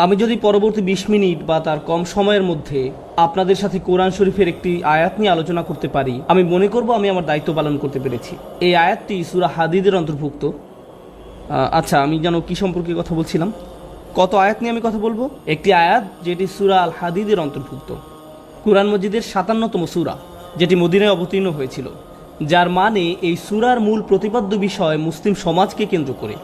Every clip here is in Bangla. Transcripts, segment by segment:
আমি যদি পরবর্তী 20 মিনিট বা তার কম সময়ের মধ্যে আপনাদের সাথে কোরআন শরীফের একটি আয়াত নিয়ে আলোচনা করতে পারি, আমি মনে করব আমি আমার দায়িত্ব পালন করতে পেরেছি। এই আয়াতটি সূরা হাদীদের অন্তর্ভুক্ত। আচ্ছা, আমি যেন কি সম্পর্কে কথা বলছিলাম, কত আয়াত নিয়ে আমি কথা বলবো? একটি আয়াত যেটি সূরা আল হাদীদের অন্তর্ভুক্ত, কুরআন মজিদের 57তম সূরা, যেটি মদিনায় অবতীর্ণ হয়েছিল, যার মানে এই সূরার মূল প্রতিপাদ্য বিষয় মুসলিম সমাজকে কেন্দ্র করে।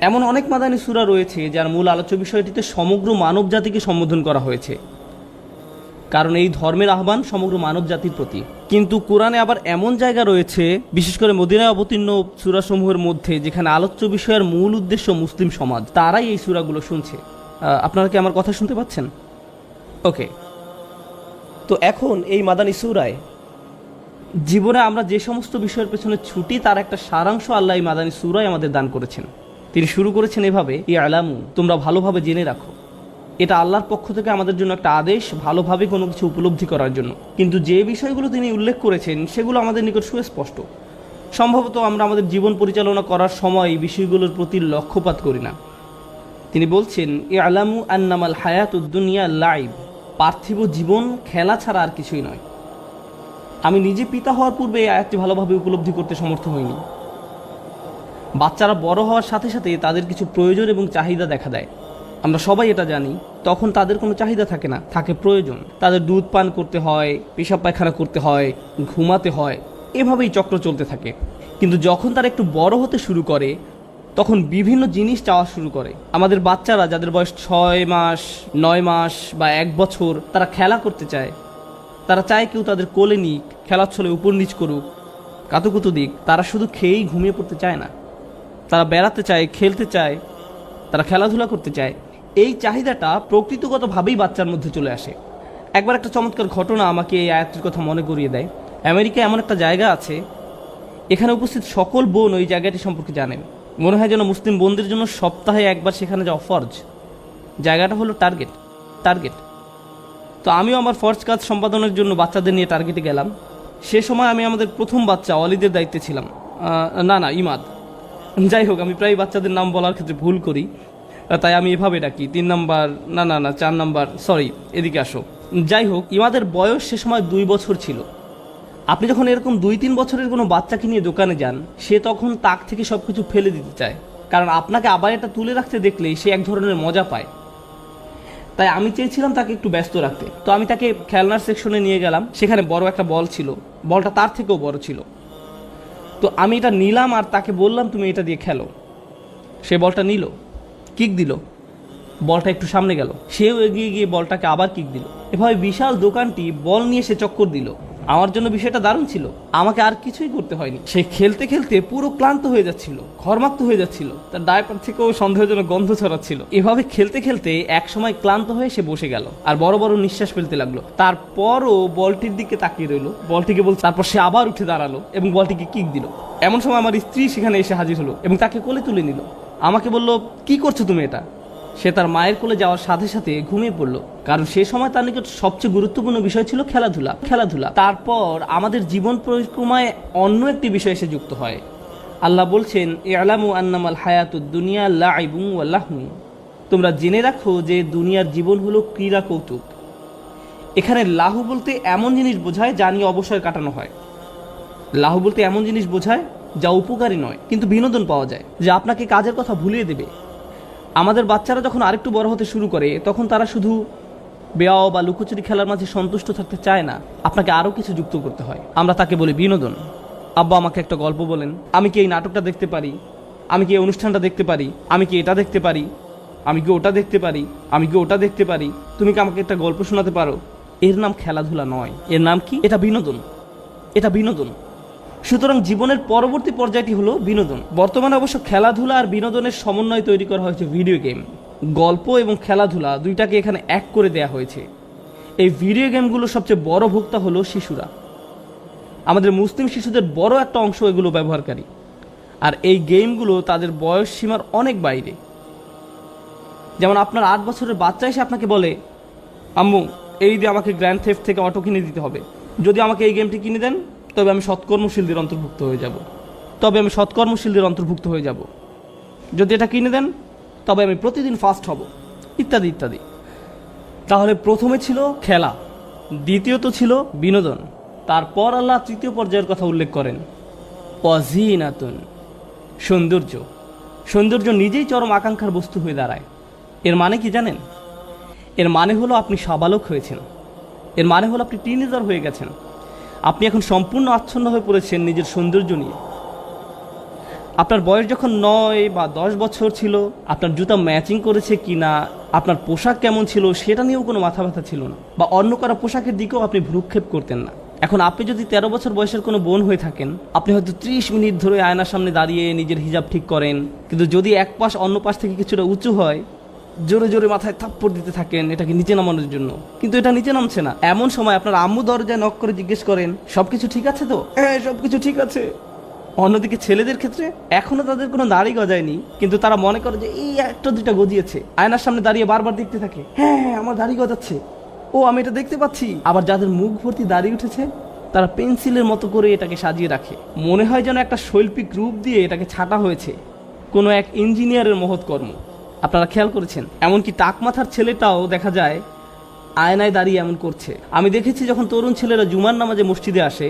এমন অনেক মাদানী সূরা রয়েছে যার মূল আলোচ্য বিষয়টিতে সমগ্র মানব জাতিকে সম্বোধন করা হয়েছে, কারণ এই ধর্মের আহ্বান সমগ্র মানব জাতির প্রতি। কিন্তু কোরআনে আবার এমন জায়গা রয়েছে, বিশেষ করে মদিনায় অবতীর্ণ সূরাসমূহের মধ্যে, যেখানে আলোচ্য বিষয়ের মূল উদ্দেশ্য মুসলিম সমাজ, তারাই এই সূরাগুলো শুনছে। আপনারা কি আমার কথা শুনতে পাচ্ছেন? ওকে, তো এখন এই মাদানী সূরায় জীবনে আমরা যে সমস্ত বিষয়ের পেছনে ছুটি, তার একটা সারাংশ আল্লাহ এই মাদানী সূরায় আমাদের দান করেছেন। তিনি শুরু করেছেন এভাবে, ইয়ালামু, তোমরা ভালোভাবে জেনে রাখো। এটা আল্লাহর পক্ষ থেকে আমাদের জন্য একটা আদেশ, ভালোভাবে কোনো কিছু উপলব্ধি করার জন্য। কিন্তু যে বিষয়গুলো তিনি উল্লেখ করেছেন সেগুলো আমাদের নিকট সুস্পষ্ট। সম্ভবত আমরা আমাদের জীবন পরিচালনা করার সময় এই বিষয়গুলোর প্রতি লক্ষ্যপাত করি না। তিনি বলছেন, ইয়ালামু আন্নামাল হায়াতুদ দুনিয়া লাইব, পার্থিব জীবন খেলা ছাড়া আর কিছুই নয়। আমি নিজে পিতা হওয়ার পূর্বে এই আয়াতটি ভালোভাবে উপলব্ধি করতে সমর্থ হইনি। বাচ্চারা বড় হওয়ার সাথে সাথে তাদের কিছু প্রয়োজন এবং চাহিদা দেখা দেয়। আমরা সবাই এটা জানি। তখন তাদের কোনো চাহিদা থাকে না, থাকে প্রয়োজন। তাদের দুধ পান করতে হয়, পেশাব পায়খানা করতে হয়, ঘুমাতে হয়, এভাবেই চক্র চলতে থাকে। কিন্তু যখন তারা একটু বড় হতে শুরু করে, তখন বিভিন্ন জিনিস চাওয়া শুরু করে। আমাদের বাচ্চারা যাদের বয়স 6 মাস, 9 মাস বা 1 বছর, তারা খেলা করতে চায়। তারা চায় কেউ তাদের কোলে নিক, খেলার ছলে উপর নিচ করুক, কাতুকুতু দিক। তারা শুধু খেয়েই ঘুমিয়ে পড়তে চায় না, তারা বেড়াতে চায়, খেলতে চায়, তারা খেলাধুলা করতে চায়। এই চাহিদাটা প্রকৃতিগতভাবেই বাচ্চার মধ্যে চলে আসে। একবার একটা চমৎকার ঘটনা আমাকে এই আয়াতটির কথা মনে করিয়ে দেয়। আমেরিকায় এমন একটা জায়গা আছে, এখানে উপস্থিত সকল বোন ওই জায়গাটি সম্পর্কে জানেন। মনে হয় যেন মুসলিম বোনদের জন্য সপ্তাহে একবার সেখানে যাওয়া ফরজ। জায়গাটা হলো টার্গেট। তো আমিও আমার ফরজ কাজ সম্পাদনের জন্য বাচ্চাদের নিয়ে টার্গেটে গেলাম। সে সময় আমি আমাদের প্রথম বাচ্চা অলিদের দায়িত্বে ছিলাম। ইমাদ। যাই হোক, আমি প্রায় বাচ্চাদের নাম বলার ক্ষেত্রে ভুল করি, তাই আমি এভাবে ডাকি। 3 নাম্বার, না 4 নাম্বার, সরি, এদিকে আসো। যাই হোক, ইমাদের বয়স সে সময় 2 বছর ছিল। আপনি যখন এরকম 2-3 বছরের কোনো বাচ্চাকে নিয়ে দোকানে যান, সে তখন তাক থেকে সব কিছু ফেলে দিতে চায়, কারণ আপনাকে আবার এটা তুলে রাখতে দেখলেই সে এক ধরনের মজা পায়। তাই আমি চেয়েছিলাম তাকে একটু ব্যস্ত রাখতে। তো আমি তাকে খেলনার সেকশনে নিয়ে গেলাম। সেখানে বড় একটা বল ছিল, বলটা তার থেকেও বড় ছিল। তো আমি এটা নিলাম আর তাকে বললাম, তুমি এটা দিয়ে খেলো। সে বলটা নিল, কিক দিল, বলটা একটু সামনে গেল, সেও এগিয়ে গিয়ে বলটাকে আবার কিক দিল। এভাবে বিশাল দোকানটি বল নিয়ে সে চক্কর দিল। আমার জন্য বিষয়টা দারুণ ছিল, আমাকে আর কিছুই করতে হয়নি। সে খেলতে খেলতে পুরো ক্লান্ত হয়ে যাচ্ছিল, ঘর্মাক্ত হয়ে যাচ্ছিল, তার ডায়পার থেকেও সন্দেহজনক গন্ধ ছড়াচ্ছিল। এভাবে খেলতে খেলতে এক সময় ক্লান্ত হয়ে সে বসে গেল আর বড় বড় নিঃশ্বাস ফেলতে লাগলো। তারপরও বলটির দিকে তাকিয়ে রইল, বলটিকে বলছে। তারপর সে আবার উঠে দাঁড়ালো এবং বলটিকে কিক দিল। এমন সময় আমার স্ত্রী সেখানে এসে হাজির হলো এবং তাকে কোলে তুলে নিল। আমাকে বলল, কি করছো তুমি এটা? সে তার মায়ের কোলে যাওয়ার সাথে সাথে ঘুমিয়ে পড়ল, কারণ সে সময় তার নিকট সবচেয়ে গুরুত্বপূর্ণ বিষয় ছিল খেলাধুলা। তারপর আমাদের জীবন পরিক্রমায় অন্য একটি বিষয় এসে যুক্ত হয়। আল্লাহ বলছেন, ইয়ালামু আন্নামাল হায়াতুদ দুনিয়া লাইবুন ওয়া লাহু, তোমরা জেনে রাখো যে দুনিয়ার জীবন হলো ক্রীড়া কৌতুক। এখানে লাহু বলতে এমন জিনিস বোঝায় যা নিয়ে অবসর কাটানো হয়। লাহু বলতে এমন জিনিস বোঝায় যা উপকারী নয়, কিন্তু বিনোদন পাওয়া যায়, যা আপনাকে কাজের কথা ভুলিয়ে দেবে। আমাদের বাচ্চারা যখন আরেকটু বড় হতে শুরু করে, তখন তারা শুধু বেয়াও বা লুকোচুরি খেলার মাঝে সন্তুষ্ট থাকতে চায় না, আপনাকে আরও কিছু যুক্ত করতে হয়। আমরা তাকে বলি বিনোদন। আব্বা, আমাকে একটা গল্প বলেন, আমি কি এই নাটকটা দেখতে পারি, আমি কি এই অনুষ্ঠানটা দেখতে পারি, আমি কি এটা দেখতে পারি, আমি কি ওটা দেখতে পারি, আমি কি ওটা দেখতে পারি, তুমি কি আমাকে একটা গল্প শোনাতে পারো? এর নাম খেলাধুলা নয়, এর নাম কি? এটা বিনোদন। সুতরাং জীবনের পরবর্তী পর্যায়টি হলো বিনোদন। বর্তমানে অবশ্য খেলাধুলা আর বিনোদনের সমন্বয় তৈরি করা হয়েছে ভিডিও গেম। গল্প এবং খেলাধুলা দুইটাকে এখানে এক করে দেয়া হয়েছে। এই ভিডিও গেমগুলোর সবচেয়ে বড় ভোক্তা হলো শিশুরা। আমাদের মুসলিম শিশুদের বড় একটা অংশ এগুলো ব্যবহারকারী, আর এই গেমগুলো তাদের বয়স সীমার অনেক বাইরে। যেমন আপনার 8 বছরের বাচ্চা এসে আপনাকে বলে, আম্মু, এই দিয়ে আমাকে গ্র্যান্ড থেফট থেকে অটো কিনে দিতে হবে। যদি আমাকে এই গেমটি কিনে দেন, তবে আমি সৎকর্মশীলদের অন্তর্ভুক্ত হয়ে যাব। যদি এটা কিনে দেন, তবে আমি প্রতিদিন ফাস্ট হব। ইত্যাদি ইত্যাদি। তাহলে প্রথমে ছিল খেলা, দ্বিতীয়ত ছিল বিনোদন, তারপর আল্লাহ তৃতীয় পর্যায়ের কথা উল্লেখ করেন ওয়াজিনাতুন, সৌন্দর্য। সৌন্দর্য নিজেই চরম আকাঙ্ক্ষার বস্তু হয়ে দাঁড়ায়। এর মানে কি জানেন? এর মানে হলো আপনি সাবালক হয়েছেন, এর মানে হলো আপনি টিনেজার হয়ে গেছেন, আপনি এখন সম্পূর্ণ আচ্ছন্ন হয়ে পড়েছেন নিজের সৌন্দর্য নিয়ে। আপনার বয়স যখন 9 বা 10 বছর ছিল, আপনার জুতা ম্যাচিং করেছে কিনা, আপনার পোশাক কেমন ছিল সেটা নিয়েও কোনো মাথা ব্যথা ছিল না, বা অন্য কারো পোশাকের দিকেও আপনি ভ্রুক্ষেপ করতেন না। এখন আপনি যদি 13 বছর বয়সের কোনো বোন হয়ে থাকেন, আপনি হয়তো 30 মিনিট ধরে আয়নার সামনে দাঁড়িয়ে নিজের হিজাব ঠিক করেন, কিন্তু যদি এক পাশ অন্য পাশ থেকে কিছুটা উঁচু হয়, জোরে জোরে মাথায় থাপ্পড় দিতে থাকেন এটাকে নিচে নামানোর জন্য, কিন্তু এটা নিচে নামছে না। এমন সময় আপনার আম্মু দরজায় নক করে জিজ্ঞেস করেন, সবকিছু ঠিক আছে তো? হ্যাঁ, সবকিছু ঠিক আছে। অন্যদিকে ছেলেদের ক্ষেত্রে এখনো তাদের কোনো দাড়ি গজায়নি, কিন্তু তারা মনে করে যে এই একটা দুইটা গজিয়েছে, আয়নার সামনে দাঁড়িয়ে বারবার দেখতে থাকে, হ্যাঁ হ্যাঁ আমার দাড়ি গজাচ্ছে, ও আমি এটা দেখতে পাচ্ছি। আবার যাদের মুখ ভর্তি দাড়ি উঠেছে, তারা পেন্সিলের মতো করে এটাকে সাজিয়ে রাখে, মনে হয় যেন একটা শৈল্পিক রূপ দিয়ে এটাকে ছাটা হয়েছে, কোনো এক ইঞ্জিনিয়ারের মহৎ কর্ম। আপনারা খেয়াল করেছেন? এমনকি টাক মাথার ছেলেটাও দেখা যায় আয়নায় দাঁড়িয়ে এমন করছে। আমি দেখেছি যখন তরুণ ছেলেরা জুমার নামাজে মসজিদে আসে,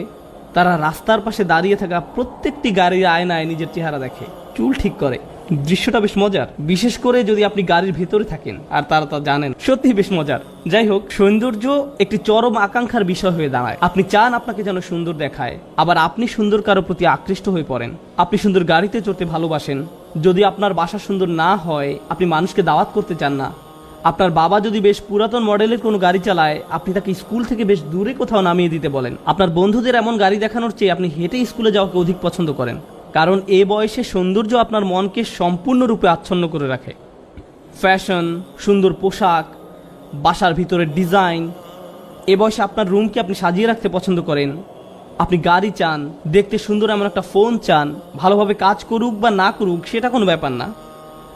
তারা রাস্তার পাশে দাঁড়িয়ে থাকা প্রত্যেকটি গাড়ির আয়নায় নিজের চেহারা দেখে, চুল ঠিক করে। দৃশ্যটা বেশ মজার, বিশেষ করে যদি আপনি গাড়ির ভেতরে থাকেন আর তারা তা জানেন, সত্যি বেশ মজার। যাই হোক, সৌন্দর্য একটি চরম আকাঙ্ক্ষার বিষয় হয়ে দাঁড়ায়। আপনি চান আপনাকে যেন সুন্দর দেখায়, আবার আপনি সুন্দর কারো প্রতি আকৃষ্ট হয়ে পড়েন। আপনি সুন্দর গাড়িতে চড়তে ভালোবাসেন, যদি আপনার বাসা সুন্দর না হয় আপনি মানুষকে দাওয়াত করতে চান না। আপনার বাবা যদি বেশ পুরাতন মডেলের কোনো গাড়ি চালায়, আপনি তাকে স্কুল থেকে বেশ দূরে কোথাও নামিয়ে দিতে বলেন। আপনার বন্ধুদের এমন গাড়ি দেখানোর চেয়ে আপনি হেঁটে স্কুলে যাওয়াকে অধিক পছন্দ করেন, কারণ এ বয়সে সৌন্দর্য আপনার মনকে সম্পূর্ণরূপে আচ্ছন্ন করে রাখে। ফ্যাশন, সুন্দর পোশাক, বাসার ভিতরের ডিজাইন, এ বয়সে আপনার রুমকে আপনি সাজিয়ে রাখতে পছন্দ করেন। আপনি গাড়ি চান, দেখতে সুন্দর এমন একটা ফোন চান, ভালোভাবে কাজ করুক বা না করুক সেটা কোনো ব্যাপার না,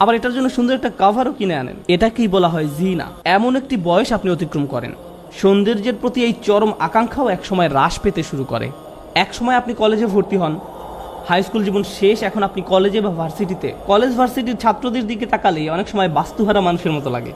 আবার এটার জন্য সুন্দর একটা কভারও কিনে আনেন। এটাকেই বলা হয় জিনা। এমন একটি বয়স আপনি অতিক্রম করেন। সৌন্দর্যের প্রতি এই চরম আকাঙ্ক্ষাও একসময় হ্রাস পেতে শুরু করে। একসময় আপনি কলেজে ভর্তি হন, হাই স্কুল জীবন শেষ, এখন আপনি কলেজে বা ভার্সিটিতে। কলেজ ভার্সিটির ছাত্রদের দিকে তাকালে অনেক সময় বাস্তুহারা মানুষের মতো লাগে।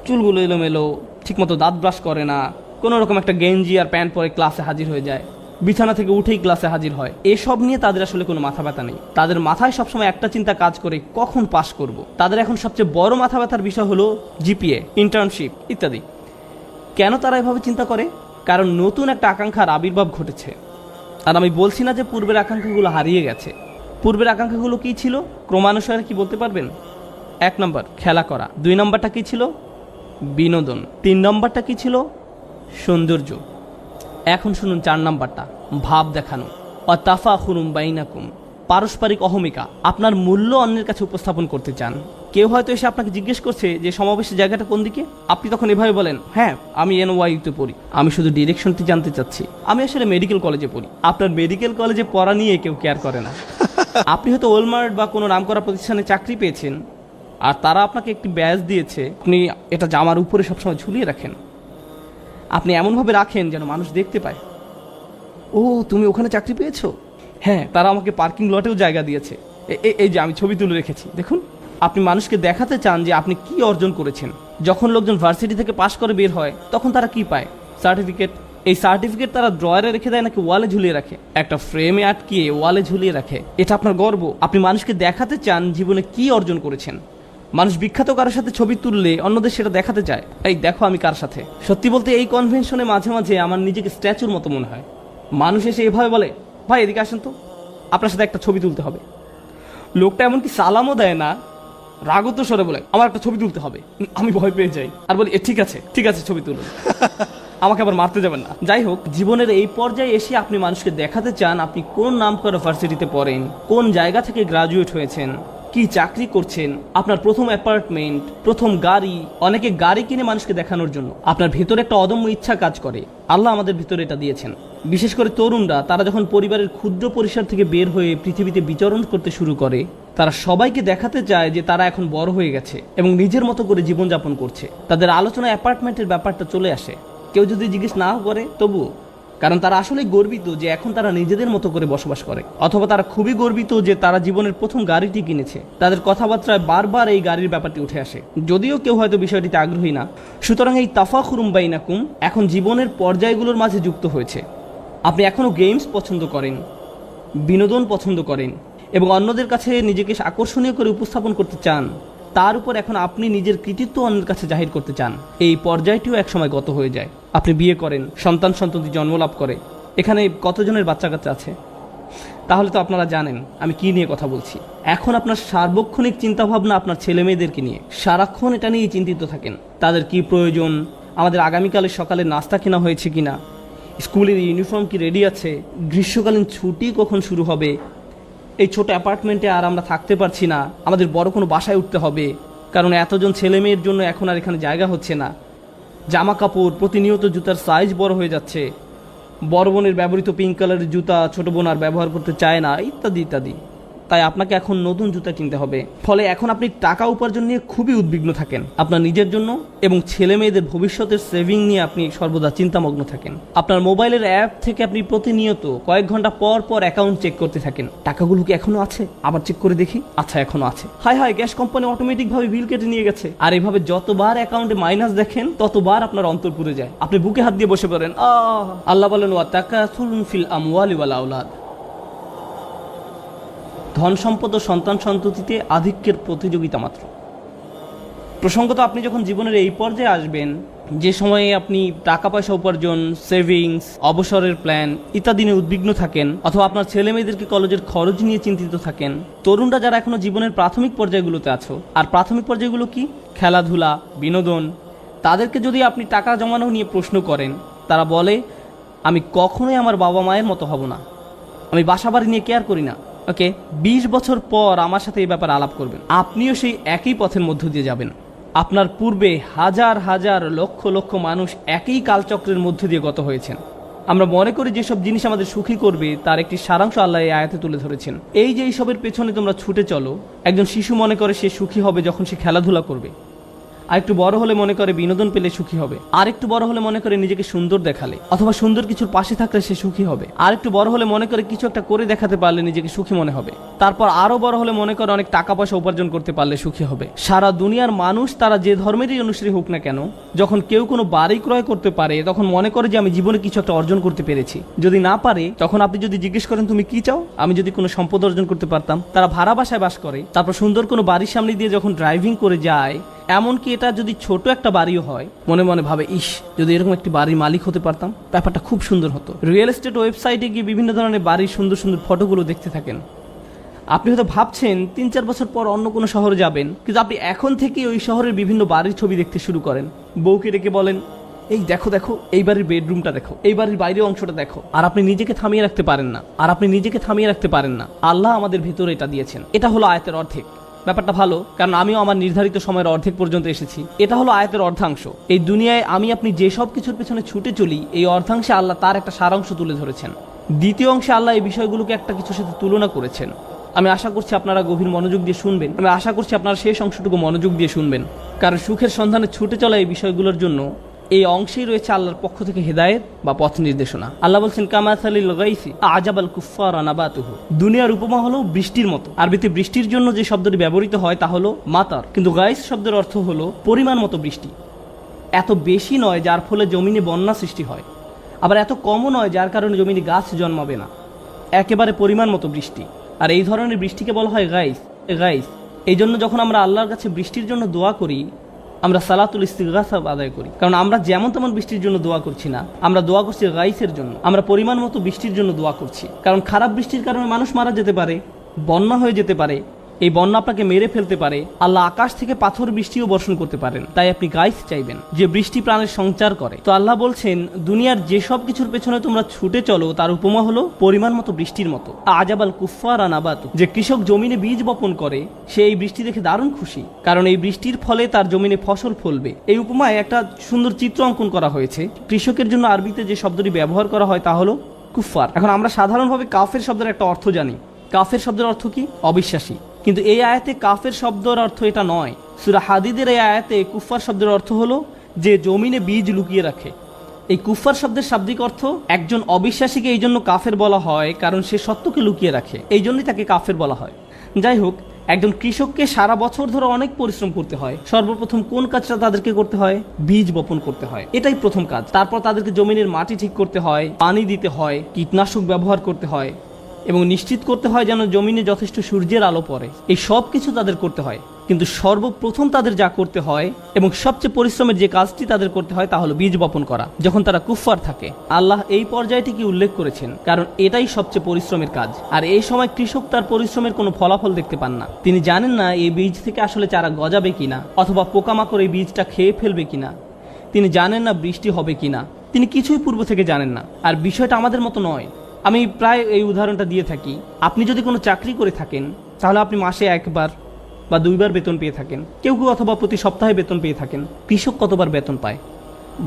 চুলগুলো এলোমেলো, ঠিকমতো দাঁত ব্রাশ করে না, কোনো রকম একটা গেঞ্জি আর প্যান্ট পরে ক্লাসে হাজির হয়ে যায়, বিছানা থেকে উঠেই ক্লাসে হাজির হয়। এসব নিয়ে তাদের আসলে কোনো মাথা ব্যথা নেই। তাদের মাথায় সবসময় একটা চিন্তা কাজ করে, কখন পাস করব। তাদের এখন সবচেয়ে বড় মাথা ব্যথার বিষয় হলো জিপিএ, ইন্টার্নশিপ ইত্যাদি। কেন তারা এভাবে চিন্তা করে? কারণ নতুন একটা আকাঙ্ক্ষার আবির্ভাব ঘটেছে। আর আমি বলছি না যে পূর্বের আকাঙ্ক্ষাগুলো হারিয়ে গেছে। পূর্বের আকাঙ্ক্ষাগুলো কী ছিল ক্রমানুসারে কি বলতে পারবেন? 1 নম্বর খেলা করা, 2 নম্বরটা কী ছিল? বিনোদন, 3 নম্বরটা কী ছিল? সৌন্দর্য। এখন শুনুন 4 নম্বরটা, ভাব দেখানো। অতাফাখুরুম বাইনাকুম, পারস্পরিক অহমিকা। আপনার মূল্য অন্যের কাছে উপস্থাপন করতে চান। কেউ হয়তো এসে আপনাকে জিজ্ঞেস করছে যে সমাবেশের জায়গাটা কোন দিকে, আপনি তখন এভাবে বলেন, হ্যাঁ আমি NYU-তে পড়ি, আমি শুধু ডিরেকশনটি জানতে চাচ্ছি, আমি আসলে মেডিকেল কলেজে পড়ি। আপনার মেডিকেল কলেজে পড়া নিয়ে কেউ কেয়ার করে না। আপনি হয়তো ওলমার্ট বা কোনো নামকরা প্রতিষ্ঠানে চাকরি পেয়েছেন, আর তারা আপনাকে একটি ব্যাজ দিয়েছে, আপনি এটা জামার উপরে সবসময় ঝুলিয়ে রাখেন। আপনি এমনভাবে রাখেন যেন মানুষ দেখতে পায়, ও তুমি ওখানে চাকরি পেয়েছো? হ্যাঁ, তারা আমাকে পার্কিং লটেও জায়গা দিয়েছে, এই যে আমি ছবি তুলে রেখেছি, দেখুন। আপনি মানুষকে দেখাতে চান যে আপনি কি অর্জন করেছেন। যখন লোকজন ভার্সিটি থেকে পাশ করে বের হয়, তখন তারা কি পায়? সার্টিফিকেট। এই সার্টিফিকেট তারা ড্রয়ারে রেখে দেয় নাকি ওয়ালে ঝুলিয়ে রাখে? একটা ফ্রেমে আটকিয়ে ওয়ালে ঝুলিয়ে রাখে। এটা আপনার গর্ব। আপনি মানুষকে দেখাতে চান জীবনে কি অর্জন করেছেন। মানুষ বিখ্যাত কারোর সাথে ছবি তুললে অন্যদের সেটা দেখাতে চায়, এই দেখো আমি কার সাথে। সত্যি বলতে এই কনভেনশনে মাঝে মাঝে আমার নিজেকে স্ট্যাচুর মতো মনে হয়। মানুষ এসে এভাবে বলে, ভাই এদিকে আসেন তো, আপনার সাথে একটা ছবি তুলতে হবে। লোকটা এমনকি সালামও দেয় না, রাগত স্বরে বলে, আমার একটা ছবি তুলতে হবে। আমি ভয় পেয়ে যাই আর বলি, ঠিক আছে ঠিক আছে, ছবি তুলুন, আমাকে আবার মারতে যাবেন না। যাই হোক, জীবনের এই পর্যায়ে এসে আপনি মানুষকে দেখাতে চান আপনি কোন নামকরা ভার্সিটিতে পড়েন, কোন জায়গা থেকে গ্রাজুয়েট হয়েছেন, কি চাকরি করছেন, আপনার প্রথম অ্যাপার্টমেন্ট, প্রথম গাড়ি। অনেকে গাড়ি কিনে মানুষকে দেখানোর জন্য। আপনার ভেতরে একটা অদম্য ইচ্ছা কাজ করে, আল্লাহ আমাদের ভিতরে এটা দিয়েছেন। বিশেষ করে তরুণরা, তারা যখন পরিবারের ক্ষুদ্র পরিসর থেকে বের হয়ে পৃথিবীতে বিচরণ করতে শুরু করে, তারা সবাইকে দেখাতে চায় যে তারা এখন বড় হয়ে গেছে এবং নিজের মতো করে জীবনযাপন করছে। তাদের আলোচনা অ্যাপার্টমেন্টের ব্যাপারটা চলে আসে। কেউ যদি জিজ্ঞেস নাও করে তবুও, কারণ তারা আসলে গর্বিত যে এখন তারা নিজেদের মতো করে বসবাস করে, অথবা তারা খুবই গর্বিত যে তারা জীবনের প্রথম গাড়িটি কিনেছে। তাদের কথাবার্তায় বারবার এই গাড়ির ব্যাপারটি উঠে আসে, যদিও কেউ হয়তো বিষয়টিতে আগ্রহী না। সুতরাং এই তাফাখুরুম বাইনাকুম এখন জীবনের পর্যায়গুলোর মাঝে যুক্ত হয়েছে। আপনি এখনও গেমস পছন্দ করেন, বিনোদন পছন্দ করেন এবং অন্যদের কাছে নিজেকে আকর্ষণীয় করে উপস্থাপন করতে চান, তার উপর এখন আপনি নিজের কৃতিত্ব অন্যের কাছে জাহির করতে চান। এই পর্যায়টিও একসময় গত হয়ে যায়। আপনি বিয়ে করেন, সন্তান-সন্ততি জন্মলাভ করে। এখানে কতজনের বাচ্চা কাচ্চা আছে? তাহলে তো আপনারা জানেন আমি কি নিয়ে কথা বলছি। এখন আপনার সার্বক্ষণিক চিন্তাভাবনা আপনার ছেলে মেয়েদেরকে নিয়ে, সারাক্ষণ এটা নিয়েই চিন্তিত থাকেন। তাদের কি প্রয়োজন, আমাদের আগামীকালের সকালে নাস্তা কেনা হয়েছে কিনা, স্কুলের ইউনিফর্ম কি রেডি আছে, গ্রীষ্মকালীন ছুটি কখন শুরু হবে, এই ছোট অ্যাপার্টমেন্টে আর আমরা থাকতে পারছি না, আমাদের বড় কোনো বাসায় উঠতে হবে, কারণ এতজন ছেলে মেয়ের জন্য এখন আর এখানে জায়গা হচ্ছে না। জামা কাপড় প্রতিনিয়ত, জুতার সাইজ বড় হয়ে যাচ্ছে, বড় বোনের ব্যবহৃত পিঙ্ক কালারের জুতা ছোট বোন আর ব্যবহার করতে চায় না, ইত্যাদি ইত্যাদি। তাই আপনাকে এখন নতুন জুতা কিনতে হবে। ফলে এখন আপনি টাকা উপার্জন নিয়ে খুবই উদ্বিগ্ন থাকেন, আপনার নিজের জন্য এবং ছেলে মেয়েদের ভবিষ্যতের সেভিং নিয়ে আপনি সর্বদা চিন্তামগ্ন থাকেন। আপনার মোবাইলের অ্যাপ থেকে আপনি প্রতিনিয়ত কয়েক ঘন্টা পর পর অ্যাকাউন্ট চেক করতে থাকেন। টাকাগুলো কি এখনো আছে? আবার চেক করে দেখি, আচ্ছা এখনো আছে। হায় হায়, গ্যাস কোম্পানি অটোমেটিকভাবে বিল কেটে নিয়ে গেছে। আর এভাবে যতবার অ্যাকাউন্টে মাইনাস দেখেন ততবার আপনার অন্তর পুড়ে যায়, আপনি বুকে হাত দিয়ে বসে পড়েন। আল্লাহ বলেন ওয়া তাকাসুরুন ফিল আমওয়ালি ওয়াল আওলাদ, ধন সম্পদ ও সন্তান সন্ততিতে আধিক্যের প্রতিযোগিতা মাত্র। প্রসঙ্গত আপনি যখন জীবনের এই পর্যায়ে আসবেন যে সময়ে আপনি টাকা পয়সা উপার্জন, সেভিংস, অবসরের প্ল্যান ইত্যাদি নিয়ে উদ্বিগ্ন থাকেন, অথবা আপনার ছেলে মেয়েদেরকে কলেজের খরচ নিয়ে চিন্তিত থাকেন, তরুণরা যারা এখনো জীবনের প্রাথমিক পর্যায়গুলোতে আছো, আর প্রাথমিক পর্যায়গুলো কি? খেলাধুলা, বিনোদন, তাদেরকে যদি আপনি টাকা জমানো নিয়ে প্রশ্ন করেন, তারা বলে আমি কখনোই আমার বাবা মায়ের মতো হব না, আমি বাসা বাড়ি নিয়ে কেয়ার করি না। ওকে, 20 বছর পর আমার সাথে এই ব্যাপারে আলাপ করবেন, আপনিও সেই একই পথের মধ্য দিয়ে যাবেন। আপনার পূর্বে হাজার হাজার লক্ষ লক্ষ মানুষ একই কালচক্রের মধ্য দিয়ে গত হয়েছেন। আমরা মনে করি যেসব জিনিস আমাদের সুখী করবে তার একটি সারাংশ আল্লাহ এই আয়াতে তুলে ধরেছেন। এই যে এইসবের পেছনে তোমরা ছুটে চলো, একজন শিশু মনে করে সে সুখী হবে যখন সে খেলাধুলা করবে, আর একটু বড় হলে মনে করে বিনোদন পেলে সুখী হবে, আর একটু বড় হলে মনে করে নিজেকে সুন্দর দেখালে অথবা সুন্দর কিছুর পাশে থাকলে সে সুখী হবে, আর একটু বড় হলে মনে করে কিছু একটা করে দেখাতে পারলে নিজেকে সুখী মনে হবে, তারপর আরো বড় হলে মনে করে অনেক টাকা পয়সা উপার্জন করতে পারলে সুখী হবে। সারা দুনিয়ার মানুষ তারা যে ধর্মেরই অনুসারী হোক না কেন, যখন কেউ কোনো বাড়ি ক্রয় করতে পারে তখন মনে করে যে আমি জীবনে কিছু একটা অর্জন করতে পেরেছি। যদি না পারে তখন আপনি যদি জিজ্ঞেস করেন তুমি কি চাও, আমি যদি কোনো সম্পদ অর্জন করতে পারতাম। তারা ভাড়া বাসায় বাস করে, তারপর সুন্দর কোনো বাড়ির সামনে দিয়ে যখন ড্রাইভিং করে যায়, এমনকি এটা যদি ছোট একটা বাড়িও হয়, মনে মনে ভাবে ইস যদি এরকম একটি বাড়ির মালিক হতে পারতাম, ব্যাপারটা খুব সুন্দর হতো। রিয়েল এস্টেট ওয়েবসাইটে গিয়ে বিভিন্ন ধরনের বাড়ির সুন্দর সুন্দর ফটোগুলো দেখতে থাকেন। আপনি হয়তো ভাবছেন 3-4 বছর পর অন্য কোনো শহরে যাবেন, কিন্তু আপনি এখন থেকেই ওই শহরের বিভিন্ন বাড়ির ছবি দেখতে শুরু করেন। বউকে ডেকে বলেন এই দেখো দেখো, এই বাড়ির বেডরুমটা দেখো, এই বাড়ির বাইরের অংশটা দেখো, আর আপনি নিজেকে থামিয়ে রাখতে পারেন না। আল্লাহ আমাদের ভেতরে এটা দিয়েছেন। এটা হলো আয়াতের অর্ধেক। ব্যাপারটা ভালো, কারণ আমিও আমার নির্ধারিত সময়ের অর্ধেক পর্যন্ত এসেছি। এটা হলো আয়াতের অর্ধাংশ। এই দুনিয়ায় আমি আপনি যে সব কিছুর পেছনে ছুটে চলি, এই অর্ধাংশে আল্লাহ তার একটা সারাংশ তুলে ধরেছেন। দ্বিতীয় অংশে আল্লাহ এই বিষয়গুলোকে একটা কিছুর সাথে তুলনা করেছেন। আমি আশা করছি আপনারা গভীর মনোযোগ দিয়ে শুনবেন। আমি আশা করছি আপনারা শেষ অংশটুকু মনোযোগ দিয়ে শুনবেন, কারণ সুখের সন্ধানে ছুটে চলা এই বিষয়গুলোর জন্য এই অংশেই রয়েছে আল্লাহর পক্ষ থেকে হেদায়েত বা পথ নির্দেশনা। আল্লাহ বলছেন কামাসালিল গাইসি আজাবাল কুফারা নাবাতুহু, দুনিয়ার উপমা হলো বৃষ্টির মতো। আরবিতে বৃষ্টির জন্য যে শব্দটি ব্যবহৃত হয় তা হলো মাতার, কিন্তু গাইস শব্দের অর্থ হলো পরিমাণ মতো বৃষ্টি। এত বেশি নয় যার ফলে জমিনে বন্যা সৃষ্টি হয়, আবার এত কমও নয় যার কারণে জমিনে গাছ জন্মাবে না। একেবারে পরিমাণ মতো বৃষ্টি, আর এই ধরনের বৃষ্টিকে বলা হয় গাইস। এই জন্য যখন আমরা আল্লাহর কাছে বৃষ্টির জন্য দোয়া করি, আমরা সালাতুল ইস্তিগফার আদায় করি, কারণ আমরা যেমন তেমন বৃষ্টির জন্য দোয়া করছি না, আমরা দোয়া করছি গাইসের জন্য। আমরা পরিমাণ মতো বৃষ্টির জন্য দোয়া করছি, কারণ খারাপ বৃষ্টির কারণে মানুষ মারা যেতে পারে, বন্যা হয়ে যেতে পারে, এই বন্যা আপনাকে মেরে ফেলতে পারে। আল্লাহ আকাশ থেকে পাথর বৃষ্টিও বর্ষণ করতে পারেন, তাই আপনি গাইস চাইবেন যে বৃষ্টি প্রাণের সঞ্চার করে। তো আল্লাহ বলছেন দুনিয়ার যেসব কিছুর পেছনে তোমরা ছুটে চলো তার উপমা হলো পরিমাণ মতো বৃষ্টির মতো। আজাবাল কুফারা নাবাতু, যে কৃষক জমিনে বীজ বপন করে সে এই বৃষ্টি দেখে দারুণ খুশি, কারণ এই বৃষ্টির ফলে তার জমিনে ফসল ফলবে। এই উপমায় একটা সুন্দর চিত্র অঙ্কন করা হয়েছে। কৃষকের জন্য আরবিতে যে শব্দটি ব্যবহার করা হয় তা হলো কুফার। এখন আমরা সাধারণভাবে কাফের শব্দের একটা অর্থ জানি। কাফের শব্দের অর্থ কি? অবিশ্বাসী। কিন্তু এই আয়াতে কাফের শব্দের অর্থ এটা নয়। সূরা হাদীদের এই আয়াতে কুফার শব্দের অর্থ হলো যে জমিনে বীজ লুকিয়ে রাখে, এই কুফফার শব্দের শাব্দিক অর্থ একজন অবিশ্বাসীকে এই জন্য কাফের বলা হয় কারণ সে সত্যকে লুকিয়ে রাখে, এই জন্যই তাকে কাফের বলা হয়। যাই হোক, একজন কৃষককে সারা বছর ধরে অনেক পরিশ্রম করতে হয়। সর্বপ্রথম কোন কাজটা তাদেরকে করতে হয়? বীজ বপন করতে হয়, এটাই প্রথম কাজ। তারপর তাদেরকে জমিনের মাটি ঠিক করতে হয়, পানি দিতে হয়, কীটনাশক ব্যবহার করতে হয় এবং নিশ্চিত করতে হয় যেন জমিনে যথেষ্ট সূর্যের আলো পড়ে। এই সব কিছু তাদের করতে হয়, কিন্তু সর্বপ্রথম তাদের যা করতে হয় এবং সবচেয়ে পরিশ্রমের যে কাজটি তাদের করতে হয় তা হলো বীজ বপন করা, যখন তারা কুফফার থাকে। আল্লাহ এই পর্যায়টিকে উল্লেখ করেছেন কারণ এটাই সবচেয়ে পরিশ্রমের কাজ। আর এই সময় কৃষক তার পরিশ্রমের কোনো ফলাফল দেখতে পান না। তিনি জানেন না এই বীজ থেকে আসলে চারা গজাবে কিনা, অথবা পোকামাকড় এই বীজটা খেয়ে ফেলবে কিনা। তিনি জানেন না বৃষ্টি হবে কিনা, তিনি কিছুই পূর্ব থেকে জানেন না। আর বিষয়টা আমাদের মতো নয়। আমি প্রায় এই উদাহরণটা দিয়ে থাকি। আপনি যদি কোনো চাকরি করে থাকেন তাহলে আপনি মাসে একবার বা দুইবার বেতন পেয়ে থাকেন, কেউ কেউ অথবা প্রতি সপ্তাহে বেতন পেয়ে থাকেন। কৃষক কতবার বেতন পায়?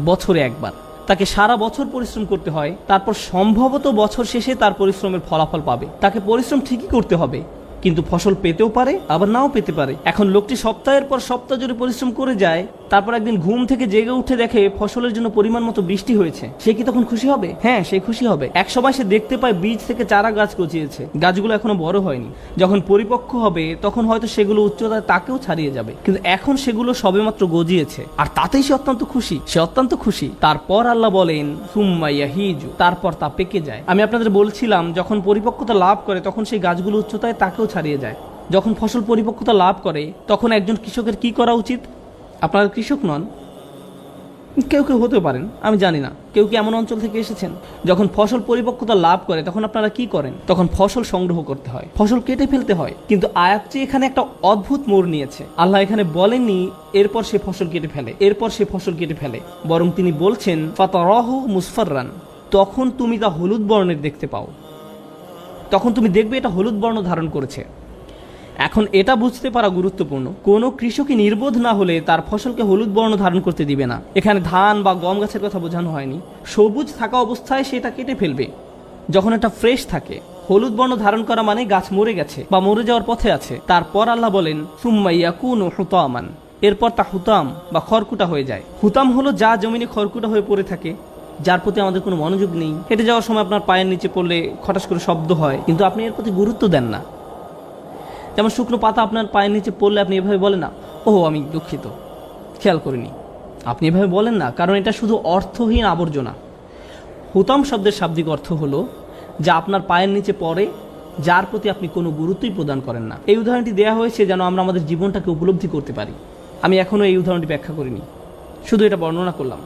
বছরে একবার। তাকে সারা বছর পরিশ্রম করতে হয়, তারপর সম্ভবত বছর শেষে তার পরিশ্রমের ফলাফল পাবে। তাকে পরিশ্রম ঠিকই করতে হবে, কিন্তু ফসল পেতেও পারে আবার নাও পেতে পারে। এখন লোকটি সপ্তাহের পর সপ্তাহ জুড়ে পরিশ্রম করে যায়, তারপর একদিন ঘুম থেকে জেগে উঠে দেখে ফসলের জন্য পরিমাণ মতো বৃষ্টি হয়েছে। সে কি তখন খুশি হবে? হ্যাঁ, সে খুশি হবে। এক সময় সে দেখতে পায় বীজ থেকে চারা গাছ গজিয়েছে, গাছগুলো এখনো বড় হয়নি। যখন পরিপক্ক হবে তখন হয়তো সেগুলো উচ্চতায় তাকেও ছাড়িয়ে যাবে, কিন্তু এখন সেগুলো সবেমাত্র গজিয়েছে আর তাতেই সে অত্যন্ত খুশি। সে অত্যন্ত খুশি। তারপর আল্লাহ বলেন সুম্মা ইয়াহিজু, তারপর তা পেকে যায়। আমি আপনাদের বলছিলাম যখন পরিপক্কতা লাভ করে তখন সেই গাছগুলো উচ্চতায় তাকেও ছাড়িয়ে যায়। যখন ফসল পরিপক্কতা লাভ করে তখন একজন কৃষকের কি করা উচিত? আপনারা কৃষক নন, কেউ কেউ হতে পারেন, আমি জানি না। কেউ কি এমন অঞ্চল থেকে এসেছেন? যখন ফসল পরিপক্কতা লাভ করে তখন আপনারা কি করেন? তখন ফসল সংগ্রহ করতে হয়, ফসল কেটে ফেলতে হয়। কিন্তু আয়াতটি এখানে একটা অদ্ভুত মোড় নিয়েছে। আল্লাহ এখানে বলেননি এরপর সে ফসল কেটে ফেলে, এরপর সে ফসল কেটে ফেলে, বরং তিনি বলছেন ফাতারাহু মুসফাররান, তখন তুমি তা হলুদ বর্ণের দেখতে পাও। তখন তুমি দেখবে এটা হলুদ বর্ণ ধারণ করেছে। এখন এটা বুঝতে পারা গুরুত্বপূর্ণ, কোনো কৃষকই নির্বোধ না হলে তার ফসলকে হলুদ বর্ণ ধারণ করতে দিবে না। এখানে ধান বা গম গাছের কথা বোঝানো হয়নি। সবুজ থাকা অবস্থায় সেটা কেটে ফেলবে। যখন এটা ফ্রেশ থাকে, হলুদ বর্ণ ধারণ করা মানে গাছ মরে গেছে বা মরে যাওয়ার পথে আছে। তারপর আল্লাহ বলেন সুম্মা ইয়াকুনু হুতামান, এরপর তা হুতাম বা খড়কুটা হয়ে যায়। হুতাম হলো যা জমিনে খড়কুটা হয়ে পড়ে থাকে, যার প্রতি আমাদের কোনো মনোযোগ নেই। হেঁটে যাওয়ার সময় আপনার পায়ের নিচে পড়লে খটাস করে শব্দ হয়, কিন্তু আপনি এর প্রতি গুরুত্ব দেন না। যেমন শুকনো পাতা আপনার পায়ের নিচে পড়লে আপনি এভাবে বলেন না, ও আমি দুঃখিত, খেয়াল করিনি। আপনি এভাবে বলেন না, কারণ এটা শুধু অর্থহীন আবর্জনা। হুতাম শব্দের শাব্দিক অর্থ হলো যা আপনার পায়ের নিচে পড়ে, যার প্রতি আপনি কোনো গুরুত্বই প্রদান করেন না। এই উদাহরণটি দেওয়া হয়েছে যেন আমরা আমাদের জীবনটাকে উপলব্ধি করতে পারি। আমি এখনও এই উদাহরণটি ব্যাখ্যা করিনি, শুধু এটা বর্ণনা করলাম।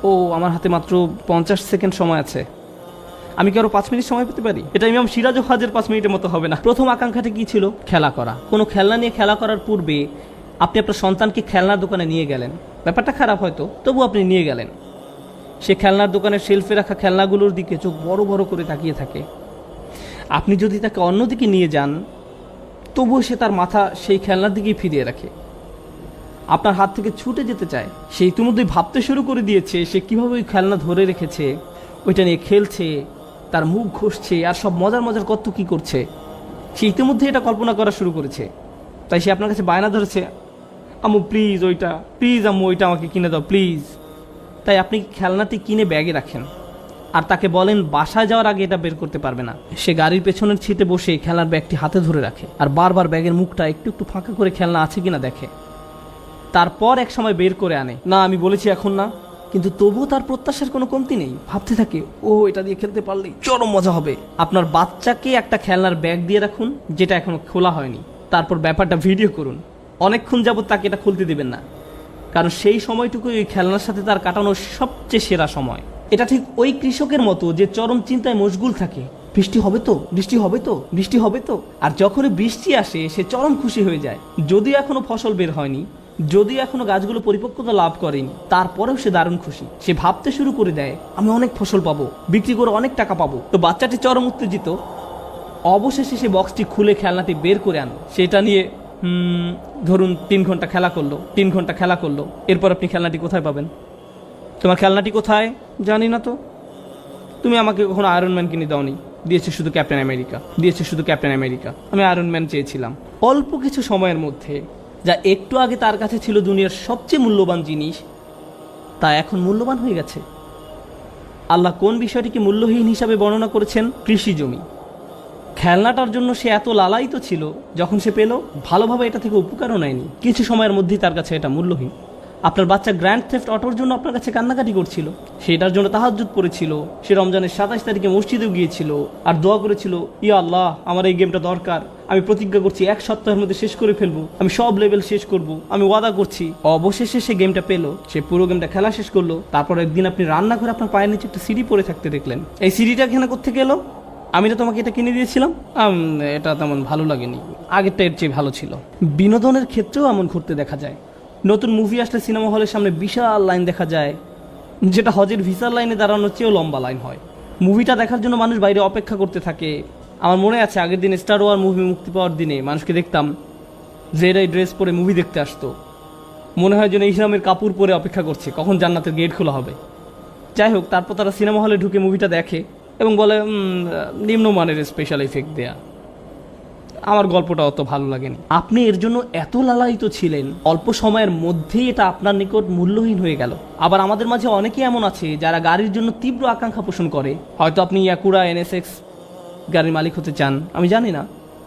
ও আমার হাতে মাত্র 50 সেকেন্ড সময় আছে, আমি কি আরো 5 মিনিট সময় পেতে পারি? এটা ইমাম সিরাজ ও হাজের 5 মিনিটের মতো হবে না। প্রথম আকাঙ্ক্ষাটি কি ছিল? খেলা করা। কোনো খেলনা নিয়ে খেলা করার পূর্বে আপনি আপনার সন্তানকে খেলনার দোকানে নিয়ে গেলেন। ব্যাপারটা খারাপ হয়তো, তবু আপনি নিয়ে গেলেন। সে খেলনার দোকানের শেলফে রাখা খেলনাগুলোর দিকে চোখ বড় বড় করে তাকিয়ে থাকে। আপনি যদি তাকে অন্যদিকে নিয়ে যান তবুও সে তার মাথা সেই খেলনার দিকেই ফিরিয়ে রাখে। আপনার হাত থেকে ছুটে যেতে চায়। সে ইতিমধ্যেই ভাবতে শুরু করে দিয়েছে সে কিভাবে ওই খেলনা ধরে রেখেছে, ওইটা নিয়ে খেলছে, তার মুখ ঘষছে আর সব মজার মজার কত কি করছে। সে ইতিমধ্যে এটা কল্পনা করা শুরু করেছে। তাই সে আপনার কাছে বায়না ধরেছে, আম্মু প্লিজ ওইটা, প্লিজ আম্মু ওইটা আমাকে কিনে দাও প্লিজ। তাই আপনি খেলনাটি কিনে ব্যাগে রাখেন আর তাকে বলেন বাসায় যাওয়ার আগে এটা বের করতে পারবে না। সে গাড়ির পেছনের সিটে বসে খেলনার ব্যাগটি হাতে ধরে রাখে আর বারবার ব্যাগের মুখটা একটু একটু ফাঁকা করে খেলনা আছে কিনা দেখে। তারপর এক সময় বের করে আনে। না আমি বলেছি এখন না, কিন্তু তবুও তার প্রত্যাশার কোনো কমতি নেই। ভাবতে থাকে ও এটা দিয়ে খেলতে পারলেই চরম মজা হবে। আপনার বাচ্চাকে একটা খেলনার ব্যাগ দিয়ে রাখুন যেটা এখনো খোলা হয়নি, তারপর ব্যাপারটা ভিডিও করুন। অনেকক্ষণ যাবত তাকে এটা খুলতে দিবেন না, কারণ সেই সময়টুকুই ওই খেলনার সাথে তার কাটানোর সবচেয়ে সেরা সময়। এটা ঠিক ওই কৃষকের মতো যে চরম চিন্তায় মশগুল থাকে, বৃষ্টি হবে তো, বৃষ্টি হবে তো, বৃষ্টি হবে তো। আর যখনই বৃষ্টি আসে সে চরম খুশি হয়ে যায়। যদিও এখনো ফসল বের হয়নি, যদিও এখনো গাছগুলো পরিপক্কতা লাভ করেনি, তারপরেও সে দারুণ খুশি। সে ভাবতে শুরু করে দেয় আমি অনেক ফসল পাবো, বিক্রি করে অনেক টাকা পাবো। তো বাচ্চাটি চরম উত্তেজিত। অবশেষে সে বক্সটি খুলে খেলনাটি বের করে আনলো। সেটা নিয়ে ধরুন 3 ঘন্টা খেলা করলো, 3 ঘন্টা খেলা করলো। এরপর আপনি খেলনাটি কোথায় পাবেন? তোমার খেলনাটি কোথায়? জানি না তো। তুমি আমাকে কখনো আয়রন ম্যান কিনে দাওনি, দিয়েছে শুধু ক্যাপ্টেন আমেরিকা, দিয়েছে শুধু ক্যাপ্টেন আমেরিকা। আমি আয়রন ম্যান চেয়েছিলাম। অল্প কিছু সময়ের মধ্যে যা একটু আগে তার কাছে ছিল দুনিয়ার সবচেয়ে মূল্যবান জিনিস, তা এখন মূল্যবান হয়ে গেছে। আল্লাহ কোন বিষয়টিকে মূল্যহীন হিসাবে বর্ণনা করেছেন? কৃষি জমি। খেলনাটার জন্য সে এত লালায়িত ছিল, যখন সে পেল ভালোভাবে এটা থেকে উপকারও নেয়নি, কিছু সময়ের মধ্যেই তার কাছে এটা মূল্যহীন। আপনার বাচ্চা গ্র্যান্ড থেফট অটোর জন্য আপনার কাছে কান্নাকাটি করছিল, সেটার জন্য তাহাজ্জুদ পড়েছিল, সে রমজানের 27 তারিখে মসজিদেও গিয়েছিল আর দোয়া করেছিল, ইয়া আল্লাহ আমার এই গেমটা দরকার, আমি প্রতিজ্ঞা করছি 1 সপ্তাহের মধ্যে শেষ করে ফেলবো, আমি সব লেভেল শেষ করব, আমি ওয়াদা করছি। অবশেষে সে গেমটা পেলো, সে পুরো গেমটা খেলা শেষ করলো। তারপর একদিন আপনি রান্না করে আপনার পায়ের নিচে একটা সিঁড়ি পড়ে থাকতে দেখলেন। এই সিঁড়িটা এখানে কোত্থেকে এলো? আমি তো তোমাকে এটা কিনে দিয়েছিলাম। এটা তেমন ভালো লাগেনি, আগেরটা এর চেয়ে ভালো ছিল। বিনোদনের ক্ষেত্রেও এমন ঘটতে দেখা যায়। নতুন মুভি আসলে সিনেমা হলের সামনে বিশাল লাইন দেখা যায়, যেটা হজের ভিসার লাইনে দাঁড়ানোর চেয়েও লম্বা লাইন হয়। মুভিটা দেখার জন্য মানুষ বাইরে অপেক্ষা করতে থাকে। আমার মনে আছে আগের দিন স্টার ওয়ার মুভি মুক্তি পাওয়ার দিনে মানুষকে দেখতাম জেরাই ড্রেস পরে মুভি দেখতে আসতো, মনে হয় যেন ইহরামের কাপড় পরে অপেক্ষা করছে কখন জান্নাতের গেট খোলা হবে। যাই হোক, তারপর তারা সিনেমা হলে ঢুকে মুভিটা দেখে এবং বলে নিম্নমানের স্পেশাল ইফেক্ট দেয়া। আমার গল্পটা অত ভালো লাগেনি। আপনি এর জন্য এত লালায়িত ছিলেন, অল্প সময়ের মধ্যেই এটা আপনার নিকট মূল্যহীন হয়ে গেল। আবার আমাদের মাঝে অনেকেই এমন আছে যারা গাড়ির জন্য তীব্র আকাঙ্ক্ষা পোষণ করে। হয়তো আপনি ইয়াকুরা NSX গাড়ির মালিক হতে চান, আমি জানি না।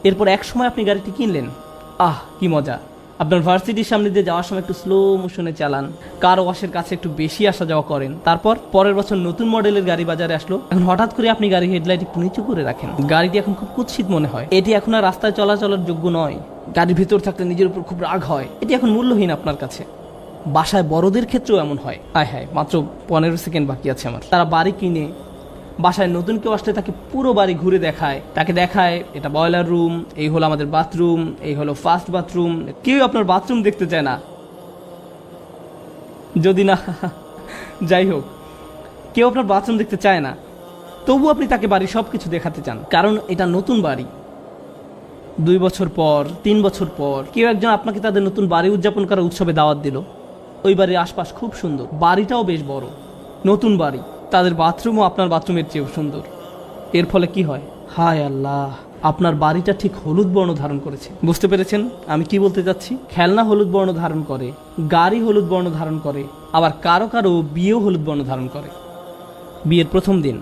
এরপর এক সময় আপনি গাড়িটি কিনলেন, কি মজা। আপনার ভার্সিটির সামনে দিয়ে যাওয়ার সময় একটু স্লো মোশনে চালান, কার ওয়াশের কাছে একটু বেশি আসা যাওয়া করেন। তারপর পরের বছর নতুন মডেলের গাড়ি বাজারে আসলো, এখন হঠাৎ করে আপনি গাড়ির হেডলাইট একটু নিচু করে রাখেন। গাড়িটি এখন খুব কুৎসিত মনে হয়, এটি এখন আর রাস্তায় চলাচলের যোগ্য নয়। গাড়ির ভিতর থাকলে নিজের উপর খুব রাগ হয়, এটি এখন মূল্যহীন আপনার কাছে। বাসায় বড়দের ক্ষেত্রেও এমন হয়। হায়, মাত্র 15 সেকেন্ড বাকি আছে আমার। তারা বাড়ি কিনে বাসায় নতুন কেউ আসলে তাকে পুরো বাড়ি ঘুরে দেখায়, তাকে দেখায় এটা বয়লার রুম, এই হলো আমাদের বাথরুম, এই হলো ফার্স্ট বাথরুম। কেউ আপনার বাথরুম দেখতে চায় না, যদি না যাই হোক, কেউ আপনার বাথরুম দেখতে চায় না, তবু আপনি তাকে বাড়ির সব কিছু দেখাতে চান, কারণ এটা নতুন বাড়ি। 2 বছর পর, 3 বছর পর কেউ একজন আপনাকে তাদের নতুন বাড়ি উদযাপন করার উৎসবে দাওয়াত দিল। ওই বাড়ির আশপাশ খুব সুন্দর, বাড়িটাও বেশ বড়, নতুন বাড়ি, তাদের বাথরুমও আপনার বাথরুমের চেয়েও সুন্দর। এর ফলে কি হয়? হায় আল্লাহ, আপনার বাড়িটা ঠিক হলুদ বর্ণ ধারণ করেছে। বুঝতে পেরেছেন আমি কি বলতে চাচ্ছি? খেলনা হলুদ বর্ণ ধারণ করে, গাড়ি হলুদ বর্ণ ধারণ করে, আবার কারো কারো বিয়েও হলুদ বর্ণ ধারণ করে। বিয়ের প্রথম দিন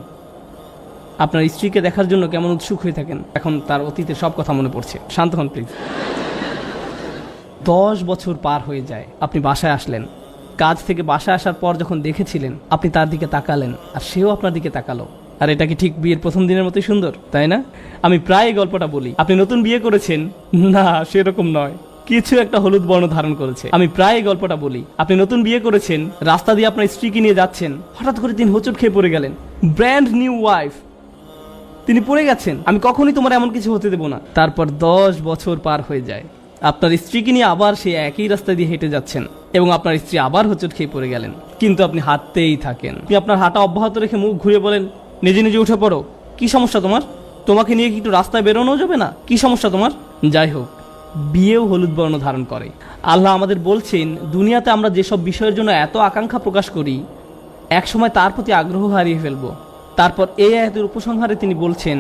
আপনার স্ত্রীকে দেখার জন্য কেমন উৎসুক হয়ে থাকেন, এখন তার অতীতের সব কথা মনে পড়ছে। শান্ত হন প্লিজ। 10 বছর পার হয়ে যায়, আপনি বাসায় আসলেন। কাজ থেকে বাসায় আসার পর যখন দেখেছিলেন, আপনি তার দিকে তাকালেন আর সেও আপনার দিকে তাকালো। আর এটা কি ঠিক বিয়ের প্রথম দিনের মতোই সুন্দর, তাই না? আমি প্রায় এই গল্পটা বলি। আপনি নতুন বিয়ে করেছেন, না সেরকম নয়, কিছু একটা হলুদ বর্ণ ধারণ করেছে। আমি প্রায় এই গল্পটা বলি। আপনি নতুন বিয়ে করেছেন, রাস্তা দিয়ে আপনার স্ত্রীকে নিয়ে যাচ্ছেন, হঠাৎ করে তিনি হোঁচট খেয়ে পড়ে গেলেন। ব্র্যান্ড নিউ ওয়াইফ, তিনি পড়ে গেছেন। আমি কখনই তোমার এমন কিছু হতে দেবো না। তারপর 10 বছর পার হয়ে যায়, আপনার স্ত্রীকে নিয়ে আবার সেই একই রাস্তা দিয়ে হেঁটে যাচ্ছেন এবং আপনার স্ত্রী আবার হোঁচট খেয়ে পড়ে গেলেন, কিন্তু আপনি হাঁটতেই থাকেন। আপনি আপনার হাঁটা অব্যাহত রেখে মুখ ঘুরে বলেন, নিজে নিজে উঠে পড়ো, কি সমস্যা তোমার? তোমাকে নিয়ে কি একটু রাস্তায় বেরোনো যাবে না? কি সমস্যা তোমার? যাই হোক, বিয়েও হলুদ বর্ণ ধারণ করে। আল্লাহ আমাদের বলছেন, দুনিয়াতে আমরা যেসব বিষয়ের জন্য এত আকাঙ্ক্ষা প্রকাশ করি, একসময় তার প্রতি আগ্রহ হারিয়ে ফেলবো। তারপর এই আয়াতের উপসংহারে তিনি বলছেন,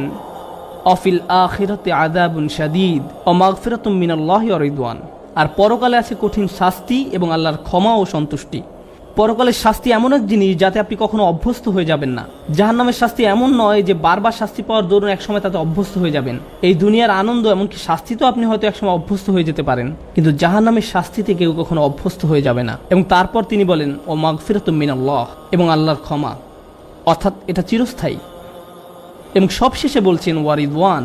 অফিল আখিরাতে আযাবুন শাদীদ ওয়া মাগফিরাতুম মিনাল্লাহি ওয়া রিদওয়ান। আর পরকালে আছে কঠিন শাস্তি এবং আল্লাহর ক্ষমা ও সন্তুষ্টি। পরকালের শাস্তি এমন এক জিনিস যাতে আপনি কখনো অভ্যস্ত হয়ে যাবেন না। জাহান্নামের শাস্তি এমন নয় যে বারবার শাস্তি পাওয়ার দরুন একসময় তাতে অভ্যস্ত হয়ে যাবেন। এই দুনিয়ার আনন্দ, এমনকি শাস্তি তো আপনি হয়তো একসময় অভ্যস্ত হয়ে যেতে পারেন, কিন্তু জাহান্নামের শাস্তিতে কেউ কখনো অভ্যস্ত হয়ে যাবে না। এবং তারপর তিনি বলেন, ও মাগফিরাতুম মিনাল্লাহ, এবং আল্লাহর ক্ষমা, অর্থাৎ এটা চিরস্থায়ী। এবং সবশেষে বলছেন ওয়ারিদওয়ান,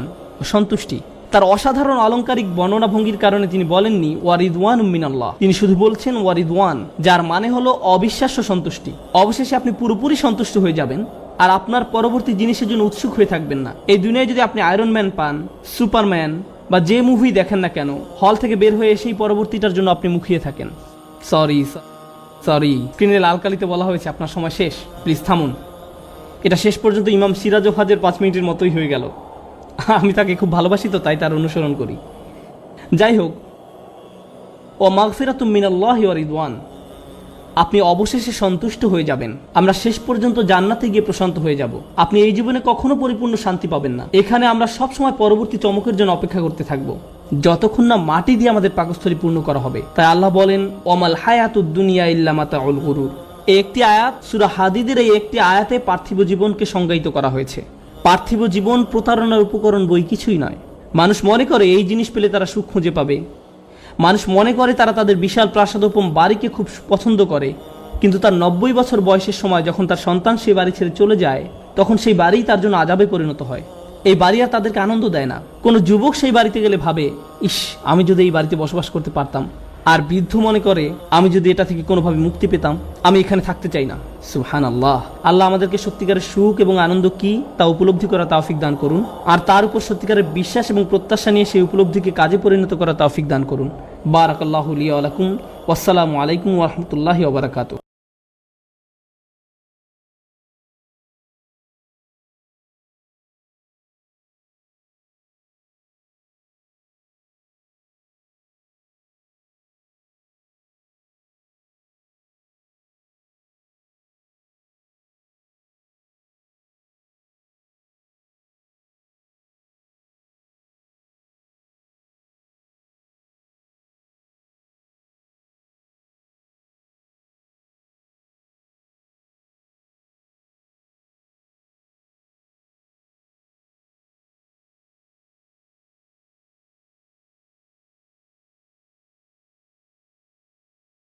সন্তুষ্টি। তার অসাধারণ অলংকারিক বর্ণনা ভঙ্গির কারণে তিনি বলেননি ওয়ারিদওয়ান মিনাল্লাহ, তিনি শুধু বলছেন ওয়ারিদওয়ান, যার মানে হলো অবিশ্বাস্য সন্তুষ্টি। অবশেষে আপনি পুরোপুরি সন্তুষ্ট হয়ে যাবেন আর আপনার পরবর্তী জিনিসের জন্য উৎসুক হয়ে থাকবেন না। এই দুনিয়ায় যদি আপনি আয়রন ম্যান পান, সুপারম্যান বা যে মুভি দেখেন না কেন, হল থেকে বের হয়ে এসেই পরবর্তীটার জন্য আপনি মুখিয়ে থাকেন। সরি, স্ক্রিনে লাল কালিতে বলা হয়েছে আপনার সময় শেষ, প্লিজ থামুন। এটা শেষ পর্যন্ত ইমাম সিরাজ ওয়াহাজের 5 মিনিটের মতোই হয়ে গেল। আমি তাকে খুব ভালোবাসি তো তাই তার অনুসরণ করি। যাই হোক, ও মাগফিরাতুম মিনাল্লাহি ওয়া রিদওয়ান, আপনি অবশেষে সন্তুষ্ট হয়ে যাবেন। আমরা শেষ পর্যন্ত জান্নাতে গিয়ে প্রশান্ত হয়ে যাব। আপনি এই জীবনে কখনো পরিপূর্ণ শান্তি পাবেন না। এখানে আমরা সবসময় পরবর্তী চমকের জন্য অপেক্ষা করতে থাকবো, যতক্ষণ না মাটি দিয়ে আমাদের পাকস্থলী পূর্ণ করা হবে। তাই আল্লাহ বলেন, ওয়ামাল হায়াতুদ দুনিয়া ইল্লা মাতাউল গুরুর, এই একটি আয়াত, সূরা হাদিদের এই একটি আয়াতে পার্থিব জীবনকে সংজ্ঞায়িত করা হয়েছে। পার্থিব জীবন প্রতারণার উপকরণ বই কিছুই নয়। মানুষ মনে করে এই জিনিস পেলে তারা সুখ খুঁজে পাবে। মানুষ মনে করে তারা তাদের বিশাল প্রাসাদোপম বাড়িকে খুব পছন্দ করে, কিন্তু তার 90 বছর বয়সের সময় যখন তার সন্তান সেই বাড়ি ছেড়ে চলে যায়, তখন সেই বাড়ি তার জন্য আযাবে পরিণত হয়। এই বাড়ি আর তাদেরকে আনন্দ দেয় না। কোনো যুবক সেই বাড়িতে গেলে ভাবে, ইস, আমি যদি এই বাড়িতে বসবাস করতে পারতাম। আর বৃদ্ধ মনে করে, আমি যদি এটা থেকে কোনোভাবে মুক্তি পেতাম, আমি এখানে থাকতে চাই না। সুবহানাল্লাহ। আল্লাহ আমাদেরকে সত্যিকারের সুখ এবং আনন্দ কি তা উপলব্ধি করা তৌফিক দান করুন, আর তার উপর সত্যিকারের বিশ্বাস এবং প্রত্যাশা নিয়ে সেই উপলব্ধিকে কাজে পরিণত করা তৌফিক দান করুন। বারাকাল্লাহু লি ওয়া লাকুম। ওয়াসসালামু আলাইকুম ওয়া রাহমাতুল্লাহি ওয়া বারাকাতুহু।